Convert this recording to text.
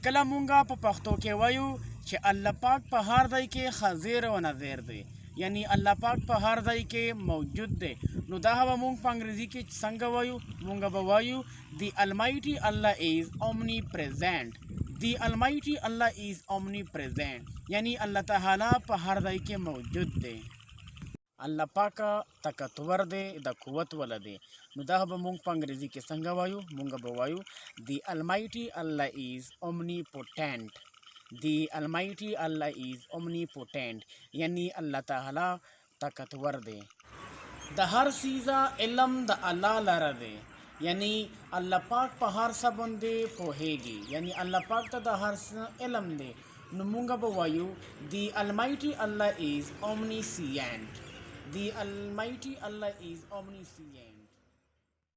کله مونږه په پښتو کې وایو چې الله پاک په هر ځای کې حاضر او نظیر دی، یعنی الله پاک په هر ځای کې موجود دی. نو دا هغه مونږ په انګریزي کې څنګه وایو؟ مونږ به وایو the almighty Allah is omnipresent. the almighty Allah is omnipresent یعنی الله تعالی په هر ځای کې موجود دی. الله پاک طاقتور دی، د قوت ول دی. نو دا به مونږ په انګریزي کې څنګه وایو؟ مونږ به وایو the almighty Allah is omnipotent. the almighty Allah is omnipotent یعنی الله تعالی طاقتور دی. د هر سیزه علم د الله لره دی، یعنی الله پاک په هر څه باندې پوهیږي، یعنی الله پاک ته د هر څه علم دی. نو مونږ به وایو the almighty Allah is omniscient. the almighty Allah is omniscient.